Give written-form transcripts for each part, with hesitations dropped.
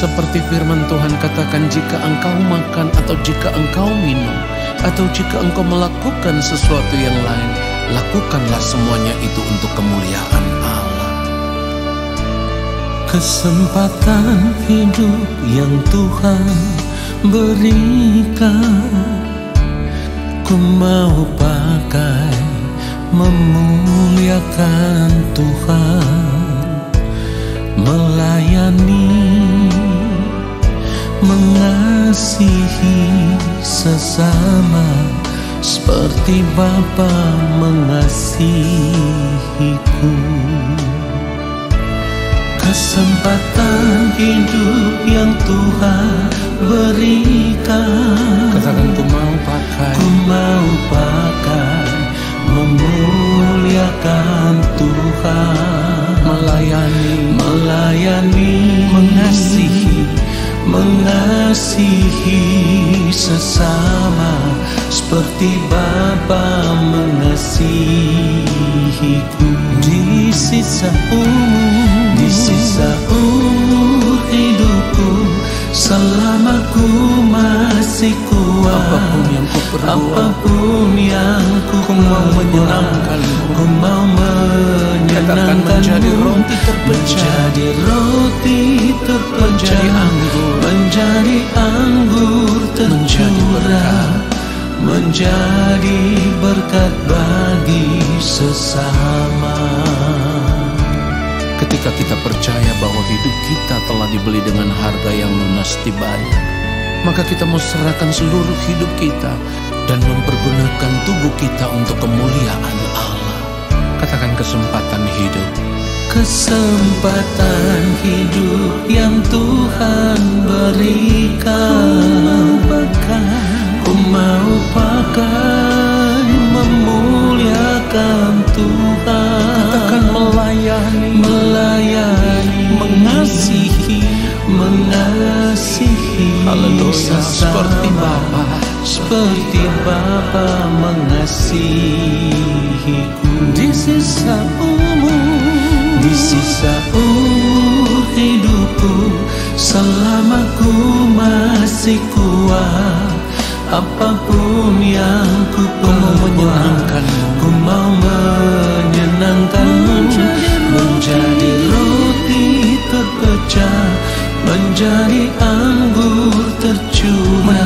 Seperti firman Tuhan katakan, jika engkau makan atau jika engkau minum, atau jika engkau melakukan sesuatu yang lain, lakukanlah semuanya itu untuk kemuliaan Allah. Kesempatan hidup yang Tuhan berikan, ku mau pakai memuliakan Tuhan, melayani, mengasihi sesama seperti Bapa mengasihiku. Kesempatan hidup yang Tuhan berikan, Katakan, ku mau pakai, ku mau pakai memuliakan Tuhan, melayani, mengasihi sesama seperti Bapa mengasihiku. Di sisa umur hidupku, selama ku masih kuat, apapun yang ku mau menyenangkanmu, ku mau menyenangkanmu, menjadi roti terpecah, menjadi anggur tercurah, menjadi berkat bagi sesama. Ketika kita percaya bahwa hidup kita telah dibeli dengan harga yang lunas dibayar, maka kita mau serahkan seluruh hidup kita dan mempergunakan tubuh kita untuk kemuliaan Allah. Katakan, kesempatan hidup. Kesempatan hidup yang Tuhan berikan, ku mau pakai memuliakan Tuhan. Katakan, melayani, mengasihi Haleluya, sesama seperti Bapa mengasihiku. Di sisa umur hidupku, selama ku masih kuat, apapun yang ku menyenangkanmu, ku mau menyenangkanmu, menjadi roti terpecah, menjadi anggur tercurah,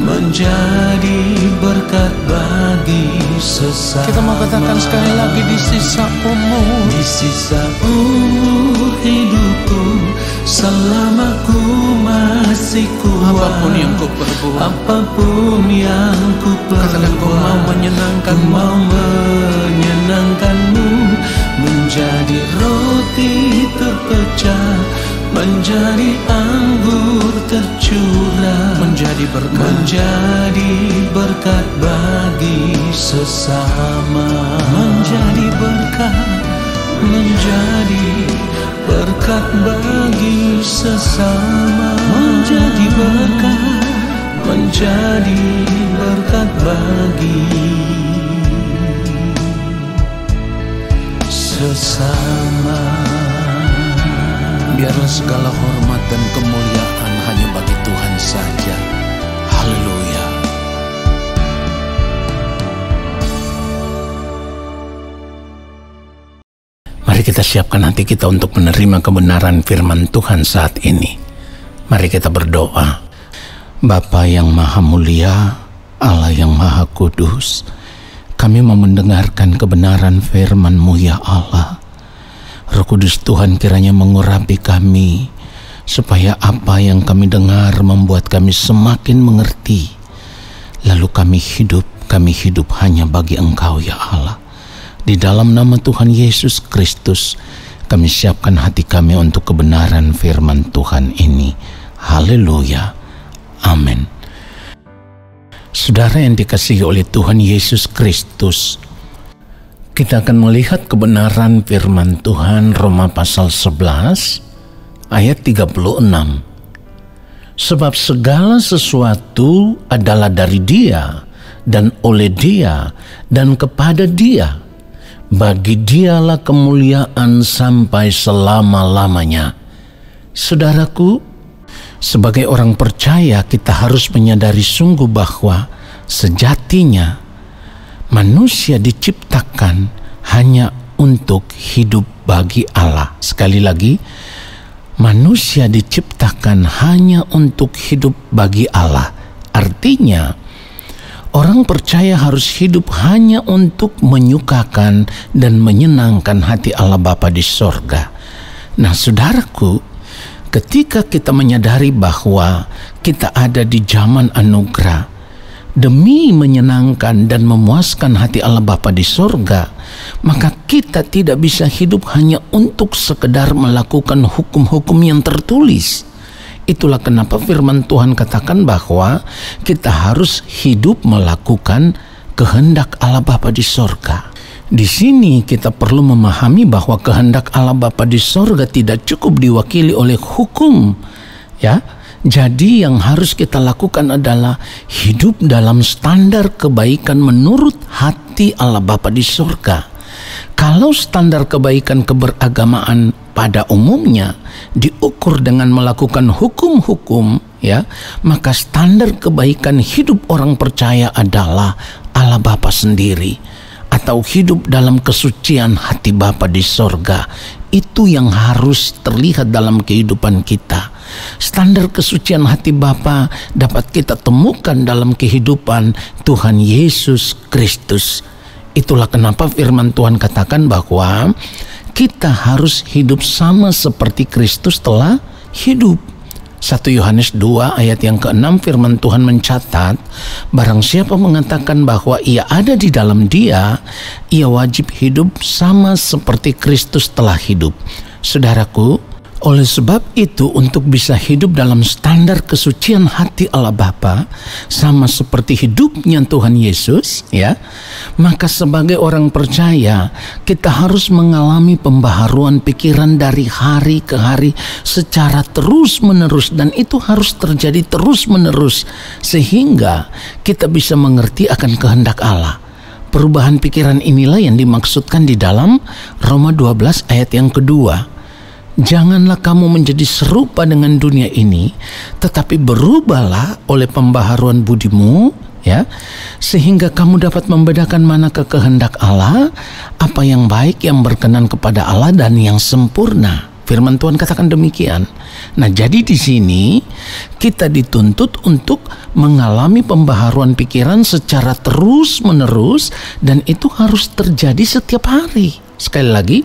menjadi berkat bagi sesama. Kita mau katakan sekali lagi, di sisa umur hidupku, selama ku masih kuat, apapun yang ku perbuat, katakan, ku mau menyenangkanmu, menjadi roti terpecah, menjadi anggur tercurah, menjadi berkat bagi sesama, menjadi berkat bagi sesama, menjadi berkat bagi sesama. Biarlah segala hormat dan kemuliaan hanya bagi Tuhan saja. Haleluya. Mari kita siapkan hati kita untuk menerima kebenaran firman Tuhan saat ini. Mari kita berdoa. Bapa yang Maha Mulia, Allah yang Maha Kudus, kami mau mendengarkan kebenaran firman-Mu ya Allah. Roh Kudus Tuhan kiranya mengurapi kami, supaya apa yang kami dengar membuat kami semakin mengerti. Lalu kami hidup hanya bagi Engkau ya Allah. Di dalam nama Tuhan Yesus Kristus, kami siapkan hati kami untuk kebenaran firman Tuhan ini. Haleluya. Amin. Saudara yang dikasihi oleh Tuhan Yesus Kristus, kita akan melihat kebenaran firman Tuhan Roma pasal 11 ayat 36. Sebab segala sesuatu adalah dari Dia dan oleh Dia dan kepada Dia. Bagi Dialah kemuliaan sampai selama-lamanya. Saudaraku, sebagai orang percaya kita harus menyadari sungguh bahwa sejatinya manusia diciptakan hanya untuk hidup bagi Allah. Sekali lagi, manusia diciptakan hanya untuk hidup bagi Allah. Artinya, orang percaya harus hidup hanya untuk menyukakan dan menyenangkan hati Allah Bapa di sorga. Nah, saudaraku, ketika kita menyadari bahwa kita ada di zaman anugerah demi menyenangkan dan memuaskan hati Allah Bapa di sorga, maka kita tidak bisa hidup hanya untuk sekedar melakukan hukum-hukum yang tertulis. Itulah kenapa firman Tuhan katakan bahwa kita harus hidup melakukan kehendak Allah Bapa di sorga. Di sini kita perlu memahami bahwa kehendak Allah Bapa di sorga tidak cukup diwakili oleh hukum, ya. Jadi yang harus kita lakukan adalah hidup dalam standar kebaikan menurut hati Allah Bapa di sorga. Kalau standar kebaikan keberagamaan pada umumnya diukur dengan melakukan hukum-hukum, ya, maka standar kebaikan hidup orang percaya adalah Allah Bapa sendiri, atau hidup dalam kesucian hati Bapa di sorga. Itu yang harus terlihat dalam kehidupan kita. Standar kesucian hati Bapa dapat kita temukan dalam kehidupan Tuhan Yesus Kristus. Itulah kenapa firman Tuhan katakan bahwa kita harus hidup sama seperti Kristus telah hidup. 1 Yohanes 2 ayat yang ke-6 firman Tuhan mencatat, barang siapa mengatakan bahwa ia ada di dalam Dia, ia wajib hidup sama seperti Kristus telah hidup. Saudaraku, oleh sebab itu untuk bisa hidup dalam standar kesucian hati Allah Bapa sama seperti hidupnya Tuhan Yesus, ya, maka sebagai orang percaya kita harus mengalami pembaharuan pikiran dari hari ke hari secara terus-menerus, dan itu harus terjadi terus-menerus sehingga kita bisa mengerti akan kehendak Allah. Perubahan pikiran inilah yang dimaksudkan di dalam Roma 12 ayat yang kedua. Janganlah kamu menjadi serupa dengan dunia ini, tetapi berubahlah oleh pembaharuan budimu, ya, sehingga kamu dapat membedakan manakah kehendak Allah, apa yang baik, yang berkenan kepada Allah, dan yang sempurna. Firman Tuhan katakan demikian. Nah, jadi di sini kita dituntut untuk mengalami pembaharuan pikiran secara terus-menerus, dan itu harus terjadi setiap hari. Sekali lagi,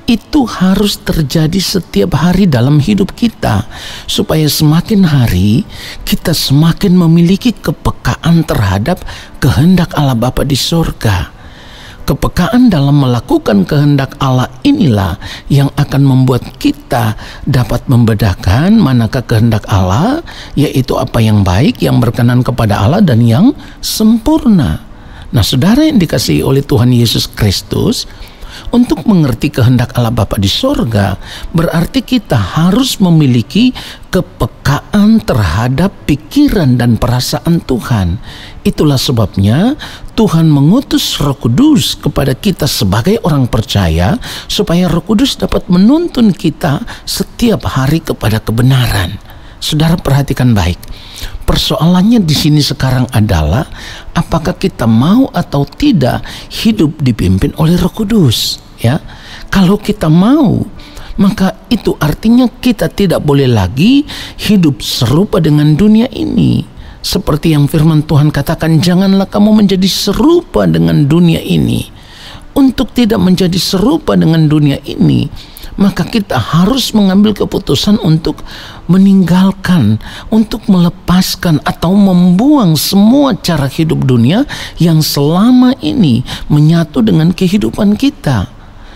itu harus terjadi setiap hari dalam hidup kita, supaya semakin hari kita semakin memiliki kepekaan terhadap kehendak Allah Bapa di sorga. Kepekaan dalam melakukan kehendak Allah inilah yang akan membuat kita dapat membedakan manakah kehendak Allah, yaitu apa yang baik, yang berkenan kepada Allah, dan yang sempurna. Nah, saudara yang dikasihi oleh Tuhan Yesus Kristus, untuk mengerti kehendak Allah Bapa di sorga berarti kita harus memiliki kepekaan terhadap pikiran dan perasaan Tuhan. Itulah sebabnya Tuhan mengutus Roh Kudus kepada kita sebagai orang percaya, supaya Roh Kudus dapat menuntun kita setiap hari kepada kebenaran. Saudara perhatikan baik. Persoalannya di sini sekarang adalah apakah kita mau atau tidak hidup dipimpin oleh Roh Kudus, ya. Kalau kita mau, maka itu artinya kita tidak boleh lagi hidup serupa dengan dunia ini. Seperti yang firman Tuhan katakan, janganlah kamu menjadi serupa dengan dunia ini. Untuk tidak menjadi serupa dengan dunia ini, maka kita harus mengambil keputusan untuk meninggalkan, untuk melepaskan atau membuang semua cara hidup dunia yang selama ini menyatu dengan kehidupan kita.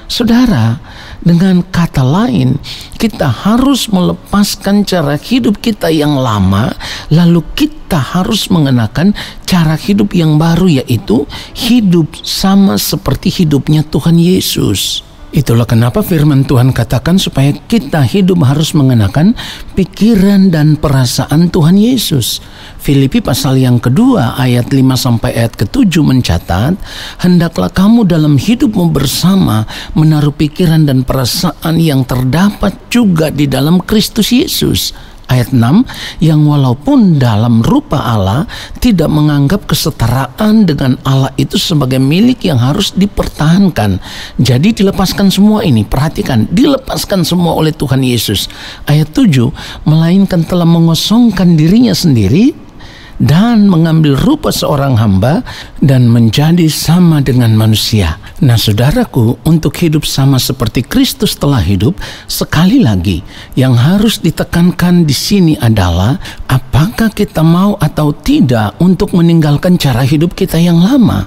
Saudara, dengan kata lain, kita harus melepaskan cara hidup kita yang lama, lalu kita harus mengenakan cara hidup yang baru, yaitu hidup sama seperti hidupnya Tuhan Yesus. Itulah kenapa firman Tuhan katakan supaya kita hidup harus mengenakan pikiran dan perasaan Tuhan Yesus. Filipi pasal yang kedua ayat 5 sampai ayat ke-7 mencatat, hendaklah kamu dalam hidupmu bersama menaruh pikiran dan perasaan yang terdapat juga di dalam Kristus Yesus. Ayat 6, yang walaupun dalam rupa Allah tidak menganggap kesetaraan dengan Allah itu sebagai milik yang harus dipertahankan. Jadi dilepaskan semua ini, perhatikan, dilepaskan semua oleh Tuhan Yesus. Ayat 7, melainkan telah mengosongkan dirinya sendiri dan mengambil rupa seorang hamba dan menjadi sama dengan manusia. Nah saudaraku, untuk hidup sama seperti Kristus telah hidup, sekali lagi yang harus ditekankan di sini adalah apakah kita mau atau tidak untuk meninggalkan cara hidup kita yang lama.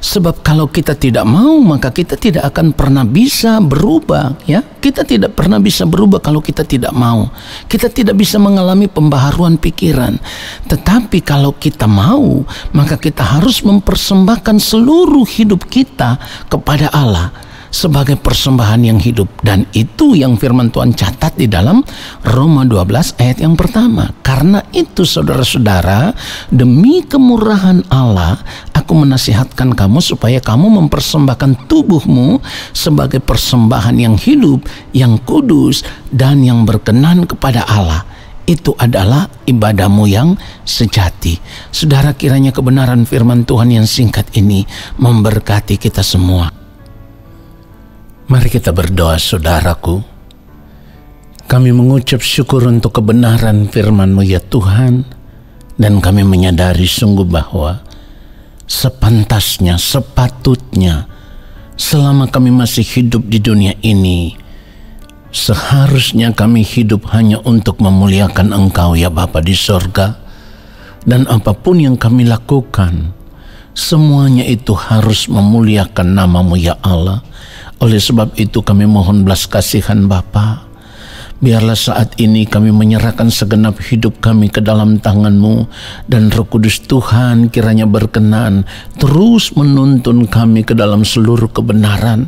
Sebab kalau kita tidak mau, maka kita tidak akan pernah bisa berubah, ya. Kita tidak pernah bisa berubah kalau kita tidak mau. Kita tidak bisa mengalami pembaharuan pikiran. Tetapi kalau kita mau, maka kita harus mempersembahkan seluruh hidup kita kepada Allah sebagai persembahan yang hidup. Dan itu yang firman Tuhan catat di dalam Roma 12 ayat yang pertama. Karena itu saudara-saudara, demi kemurahan Allah, aku menasihatkan kamu supaya kamu mempersembahkan tubuhmu sebagai persembahan yang hidup, yang kudus, dan yang berkenan kepada Allah. Itu adalah ibadahmu yang sejati. Saudara, kiranya kebenaran firman Tuhan yang singkat ini memberkati kita semua. Mari kita berdoa, saudaraku. Kami mengucap syukur untuk kebenaran firman-Mu ya Tuhan, dan kami menyadari sungguh bahwa sepantasnya, sepatutnya, selama kami masih hidup di dunia ini, seharusnya kami hidup hanya untuk memuliakan Engkau ya Bapa di sorga. Dan apapun yang kami lakukan, semuanya itu harus memuliakan nama-Mu ya Allah. Oleh sebab itu kami mohon belas kasihan Bapa. Biarlah saat ini kami menyerahkan segenap hidup kami ke dalam tangan-Mu, dan Roh Kudus Tuhan kiranya berkenan terus menuntun kami ke dalam seluruh kebenaran.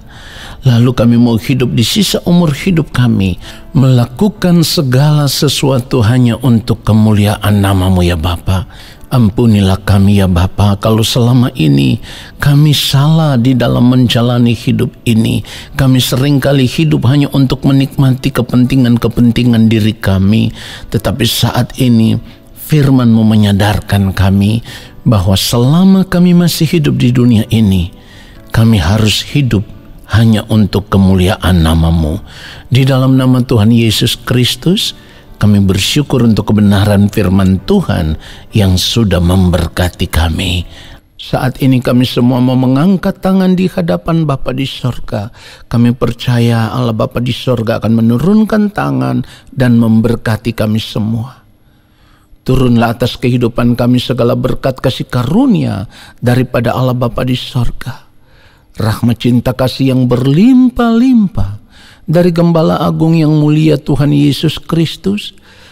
Lalu kami mau hidup di sisa umur hidup kami, melakukan segala sesuatu hanya untuk kemuliaan nama-Mu ya Bapa. Ampunilah kami ya Bapa kalau selama ini kami salah di dalam menjalani hidup ini. Kami seringkali hidup hanya untuk menikmati kepentingan-kepentingan diri kami. Tetapi saat ini firman-Mu menyadarkan kami bahwa selama kami masih hidup di dunia ini, kami harus hidup hanya untuk kemuliaan nama-Mu. Di dalam nama Tuhan Yesus Kristus, kami bersyukur untuk kebenaran firman Tuhan yang sudah memberkati kami. Saat ini kami semua mau mengangkat tangan di hadapan Bapa di sorga. Kami percaya Allah Bapa di sorga akan menurunkan tangan dan memberkati kami semua. Turunlah atas kehidupan kami segala berkat kasih karunia daripada Allah Bapa di sorga. Rahmat cinta kasih yang berlimpah-limpah dari Gembala Agung yang mulia Tuhan Yesus Kristus,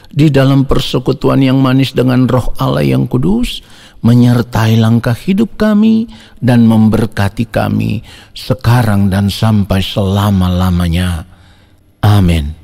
di dalam persekutuan yang manis dengan Roh Allah yang kudus, menyertai langkah hidup kami dan memberkati kami sekarang dan sampai selama-lamanya. Amin.